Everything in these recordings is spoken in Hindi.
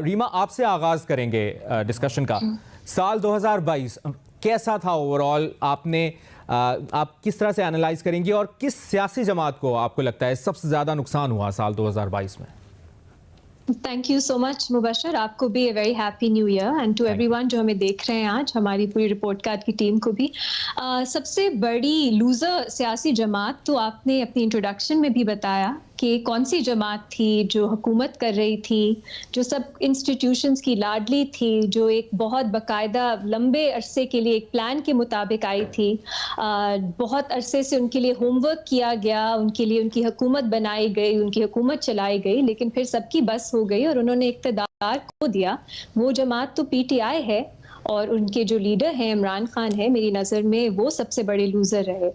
रीमा, आपसे आगाज़ करेंगे डिस्कशन का। साल 2022 कैसा था ओवरऑल? आप किस तरह से एनालाइज करेंगी और किस सियासी जमात को आपको लगता है सबसे ज़्यादा नुकसान हुआ साल 2022 में? Thank you so much Mubashar, आपको भी very happy new year and to everyone जो हमें देख रहे हैं आज, हमारी पूरी रिपोर्ट कार्ड की टीम को भी। सबसे बड़ी लूजर सियासी जमात तो आपने अपनी इंट्रोडक्शन में भी बताया कि कौन सी जमात थी जो हुकूमत कर रही थी, जो सब इंस्टीट्यूशंस की लाडली थी, जो एक बहुत बाकायदा लंबे अरसे के लिए एक प्लान के मुताबिक आई थी। बहुत अरसे से उनके लिए होमवर्क किया गया, उनके लिए उनकी हुकूमत बनाई गई, उनकी हुकूमत चलाई गई, लेकिन फिर सबकी बस हो गई और उन्होंने इक़्तिदार खो दिया। वो जमात तो पीटीआई है और उनके जो लीडर हैं इमरान खान है, मेरी नज़र में वो सबसे बड़े लूज़र रहे।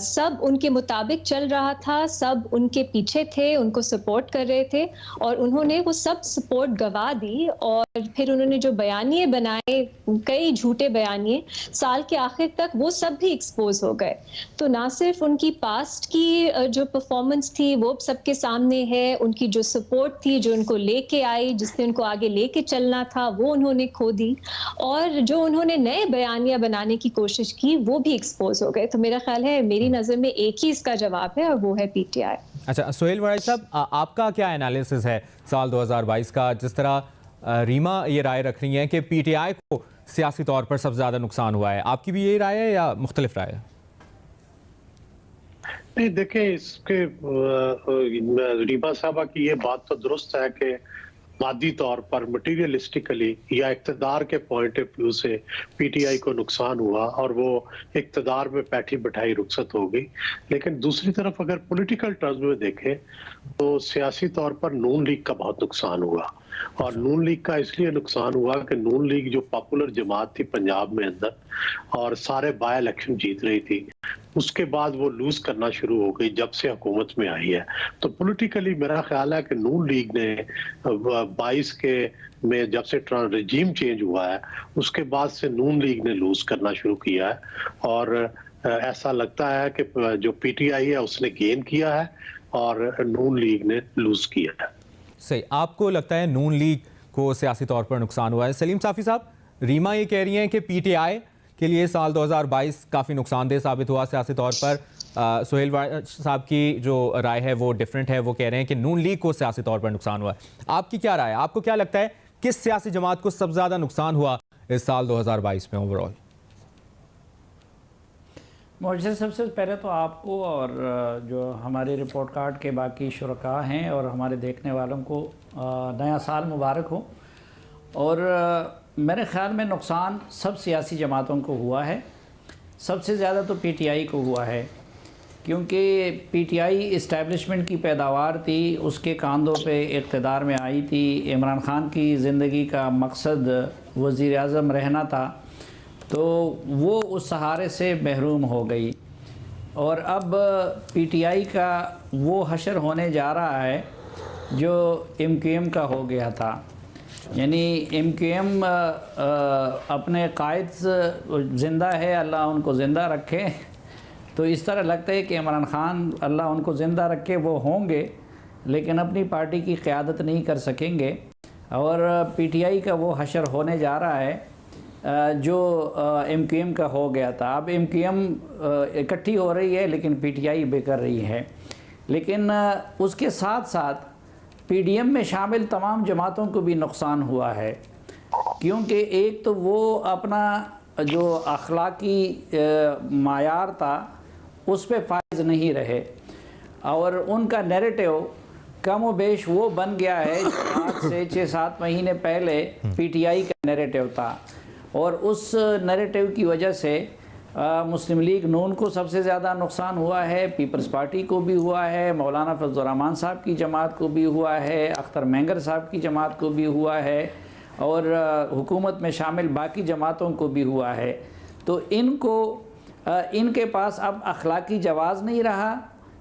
सब उनके मुताबिक चल रहा था, सब उनके पीछे थे, उनको सपोर्ट कर रहे थे और उन्होंने वो सब सपोर्ट गवा दी। और फिर उन्होंने जो बयानिए बनाए, कई झूठे बयानिए, साल के आखिर तक वो सब भी एक्सपोज हो गए। तो ना सिर्फ उनकी पास्ट की जो परफॉर्मेंस थी वो सबके सामने है, उनकी जो सपोर्ट थी, जो उनको लेके आई, जिसने उनको आगे लेके चलना था, वो उन्होंने खो दी। और जो उन्होंने नए बयानियां बनाने की कोशिश की वो भी एक्सपोज हो गए। तो मेरा ख्याल है, मेरी नज़र में एक ही इसका जवाब है और वो है पीटीआई। अच्छा, सोहेल वराई साहब, आपका क्या एनालिसिस है साल 2022 का? जिस तरह रीमा ये राय रख रही हैं कि पीटीआई को सियासी तौर पर सबसे ज़्यादा नुकसान हुआ है, आपकी भी यही राय है या मुख्तलिफ राय है? नहीं, देखें, इसके रीमा साहबा की ये बात तो दुरुस्त है कि मादी तौर पर मटीरियलिस्टिकली या इक़्तिदार के पॉइंट ऑफ व्यू से पीटीआई को नुकसान हुआ और वो इक़्तिदार में बैठी बिठाई रुखसत हो गई। लेकिन दूसरी तरफ अगर पॉलिटिकल टर्म्स में देखें तो सियासी तौर पर नून लीग का बहुत नुकसान हुआ। और नून लीग का इसलिए नुकसान हुआ कि नून लीग जो पॉपुलर जमात थी पंजाब में अंदर और सारे बाय इलेक्शन जीत रही थी, उसके बाद वो लूज करना शुरू हो गई जब से हुकूमत में आई है। तो पॉलिटिकली मेरा ख्याल है कि नून लीग ने 22 के में जब से रजीम चेंज हुआ है उसके बाद से नून लीग ने लूज करना शुरू किया है। और ऐसा लगता है कि जो पीटीआई है उसने गेन किया है और नून लीग ने लूज किया है। सही, आपको लगता है नून लीग को सियासी तौर पर नुकसान हुआ है? सलीम साफ़ी साहब, रीमा ये कह रही हैं कि पीटीआई के लिए साल 2022 काफ़ी नुकसानदेह साबित हुआ सियासी तौर पर। सोहेल साहब की जो राय है वो डिफरेंट है, वो कह रहे हैं कि नून लीग को सियासी तौर पर नुकसान हुआ है। आपकी क्या राय है? आपको क्या लगता है किस सियासी जमात को सबसे ज़्यादा नुकसान हुआ इस साल 2022 में ओवरऑल? मुझे सबसे पहले तो आपको और जो हमारे रिपोर्ट कार्ड के बाकी शुरका हैं और हमारे देखने वालों को नया साल मुबारक हो। और मेरे ख़्याल में नुकसान सब सियासी जमातों को हुआ है। सबसे ज़्यादा तो पीटीआई को हुआ है, क्योंकि पीटीआई इस्टेब्लिशमेंट की पैदावार थी, उसके कांधों पे इक़्तिदार में आई थी। इमरान खान की ज़िंदगी का मकसद वज़ीर आज़म रहना था, तो वो उस सहारे से महरूम हो गई। और अब पीटीआई का वो हशर होने जा रहा है जो एमक्यूएम का हो गया था। यानी एमक्यूएम अपने कायद ज़िंदा है, अल्लाह उनको ज़िंदा रखे। तो इस तरह लगता है कि इमरान खान, अल्लाह उनको ज़िंदा रखे, वो होंगे लेकिन अपनी पार्टी की क़यादत नहीं कर सकेंगे। और पीटीआई का वो हशर होने जा रहा है जो एमक्यूएम का हो गया था। अब एमक्यूएम इकट्ठी हो रही है लेकिन पीटीआई बिखर रही है। लेकिन उसके साथ साथ पीडीएम में शामिल तमाम जमातों को भी नुकसान हुआ है, क्योंकि एक तो वो अपना जो अखलाकी मायार था उस पे फाइज नहीं रहे और उनका नैरेटिव कम व बेश वो बन गया है आज से 6-7 महीने पहले पीटीआई का नैरेटिव था। और उस नैरेटिव की वजह से मुस्लिम लीग नून को सबसे ज़्यादा नुकसान हुआ है, पीपल्स पार्टी को भी हुआ है, मौलाना फजल रहमान साहब की जमात को भी हुआ है, अख्तर मेंगर साहब की जमात को भी हुआ है और हुकूमत में शामिल बाकी जमातों को भी हुआ है। तो इनके पास अब अखलाकी जवाज़ नहीं रहा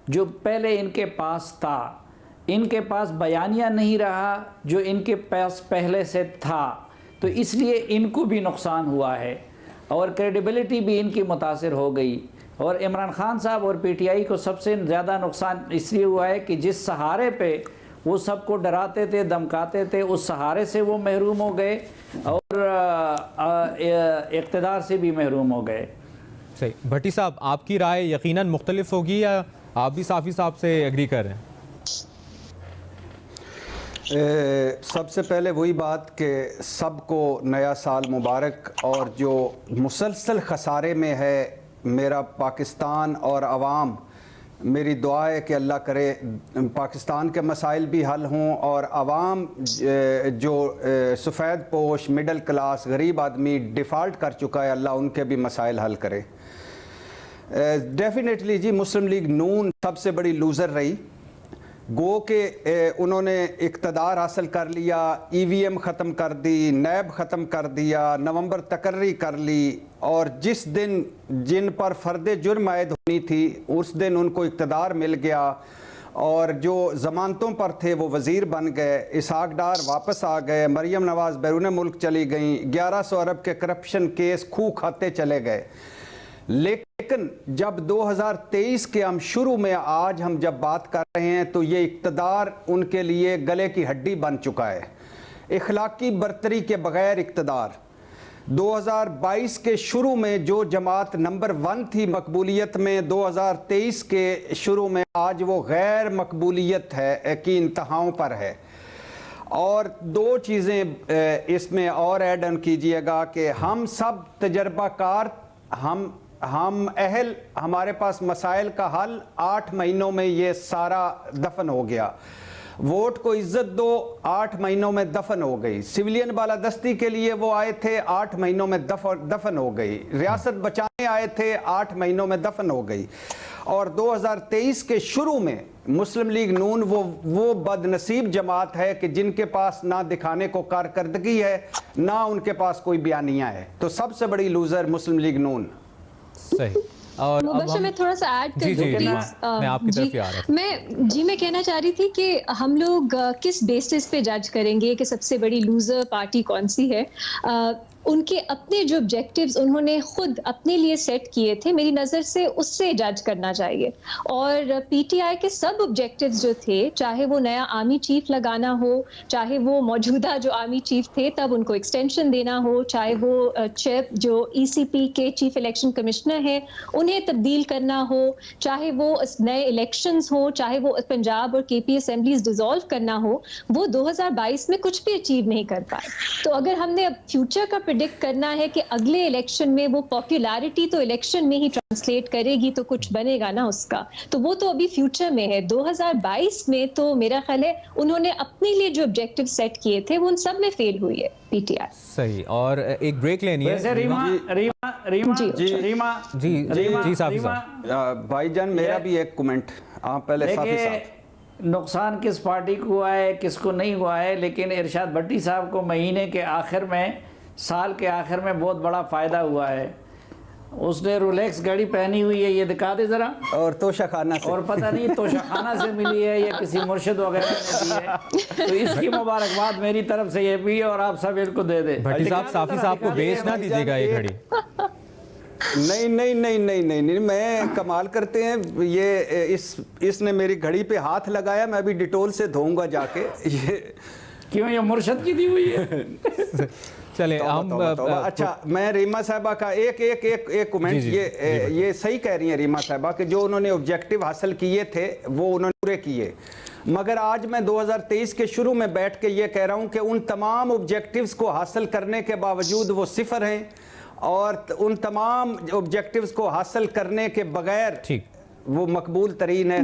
जो पहले इनके पास था, इनके पास बयानिया नहीं रहा जो इनके पास पहले से था। तो इसलिए इनको भी नुकसान हुआ है और क्रेडिबिलिटी भी इनकी मुतासिर हो गई। और इमरान खान साहब और पीटीआई को सबसे ज़्यादा नुकसान इसलिए हुआ है कि जिस सहारे पे वो सबको डराते थे, धमकाते थे, उस सहारे से वो महरूम हो गए और इक़्तिदार से भी महरूम हो गए। सही। भट्टी साहब, आपकी राय यकीनन मुख्तलिफ होगी या आप भी साफ़ी साहब से एग्री कर रहे हैं? सबसे पहले वही बात कि सबको नया साल मुबारक, और जो मुसलसल खसारे में है मेरा पाकिस्तान और अवाम, मेरी दुआ है कि अल्लाह करे पाकिस्तान के मसाइल भी हल हों और अवाम जो सफ़ेद पोश, मिडल क्लास, गरीब आदमी डिफ़ॉल्ट कर चुका है, अल्लाह उनके भी मसाइल हल करे। डेफिनेटली जी, मुस्लिम लीग नून सबसे बड़ी लूज़र रही। गो के उन्होंने इक़्तिदार हासिल कर लिया, EVM ख़त्म कर दी, नैब ख़त्म कर दिया, नवंबर तकर्री कर ली, और जिस दिन जिन पर फ़र्द जुर्म आयद होनी थी उस दिन उनको इक़्तिदार मिल गया, और जो ज़मानतों पर थे वो वज़ीर बन गए, इसहाक डार वापस आ गए, मरियम नवाज़ बैरून मुल्क चली गई, 1100 अरब के करप्शन केस खूह खाते चले गए। लेकिन जब 2023 के हम शुरू में आज हम जब बात कर रहे हैं तो ये इक़्तिदार उनके लिए गले की हड्डी बन चुका है। इखलाकी बरतरी के बगैर इक़्तिदार 2022 के शुरू में जो जमात नंबर 1 थी मकबूलियत में, 2023 के शुरू में आज वो गैर मकबूलियत है कि इंतहाओं पर है। और दो चीज़ें इसमें और ऐड ऑन कीजिएगा कि हम सब तजर्बाकार, हम अहल, हमारे पास मसाइल का हल 8 महीनों में ये सारा दफन हो गया। वोट को इज्जत दो 8 महीनों में दफन हो गई। सिविलियन बालादस्ती के लिए वो आए थे 8 महीनों में दफन हो गई। रियासत बचाने आए थे 8 महीनों में दफन हो गई। और 2023 के शुरू में मुस्लिम लीग नून वो बदनसीब जमात है कि जिनके पास ना दिखाने को कारकर्दगी है, ना उनके पास कोई बयानिया है। तो सबसे बड़ी लूजर मुस्लिम लीग नून। सही। और मुबशर, मैं थोड़ा सा ऐड कर दूं प्लीज। मैं आपकी तरफ ही आ रहा था। मैं कहना चाह रही थी कि हम लोग किस बेसिस पे जज करेंगे कि सबसे बड़ी लूजर पार्टी कौन सी है। उनके अपने जो ऑब्जेक्टिव्स उन्होंने खुद अपने लिए सेट किए थे, मेरी नज़र से उससे जज करना चाहिए। और पीटीआई के सब ऑब्जेक्टिव्स जो थे, चाहे वो नया आर्मी चीफ लगाना हो, चाहे वो मौजूदा जो आर्मी चीफ थे तब उनको एक्सटेंशन देना हो, चाहे वो चीफ जो ECP के चीफ इलेक्शन कमिश्नर हैं उन्हें तब्दील करना हो, चाहे वो नए इलेक्शंस हो, चाहे वो पंजाब और KP असेंबलीज डिसॉल्व करना हो, वो 2022 में कुछ भी अचीव नहीं कर पाए। तो अगर हमने अब फ्यूचर का प्रेडिक्ट करना है कि अगले इलेक्शन में वो पॉपुलैरिटी तो इलेक्शन में ही ट्रांसलेट करेगी तो कुछ बनेगा ना उसका, तो वो तो अभी फ्यूचर में है। 2022 में तो मेरा ख्याल है उन्होंने अपने लिए जो ऑब्जेक्टिव सेट किए थे वो उन सब में फेल हुई है पीटीआई। सही। और एक ब्रेक लेनी है। जी साफी साहब। भाईजान मेरा भी एक कमेंट, आप पहले साफी साहब। नुकसान किस पार्टी को हुआ है, किसको नहीं हुआ है, लेकिन इरशाद भट्टी साहब को महीने के आखिर में, साल के आखिर में बहुत बड़ा फ़ायदा हुआ है। उसने रोलेक्स घड़ी पहनी हुई है, ये दिखा दे ज़रा। और तोशाखाना से, और पता नहीं तोशाखाना से मिली है या किसी मुर्शिद वगैरह ने दी है, तो इसकी मुबारकबाद मेरी तरफ से ये भी, और आप सब इनको दे दे। भट्टी साहब, साफी साहब को बेच ना दीजिएगा ये घड़ी। नहीं, मैं कमाल करते हैं ये। इसने मेरी घड़ी पे हाथ लगाया, मैं अभी डिटोल से धोऊंगा जाके। ये क्यों, ये मुर्शिद की दी हुई है? चले हम अच्छा, मैं रीमा साहबा का एक कमेंट, ये सही कह रही हैं रीमा साहबा कि जो उन्होंने ऑब्जेक्टिव हासिल किए थे वो उन्होंने पूरे किए। मगर आज मैं 2023 के शुरू में बैठ के ये कह रहा हूं कि उन तमाम ऑब्जेक्टिव्स को हासिल करने के बावजूद वो सिफर हैं, और उन तमाम ऑब्जेक्टिव्स को हासिल करने के बगैर वो मकबूल तरीन है।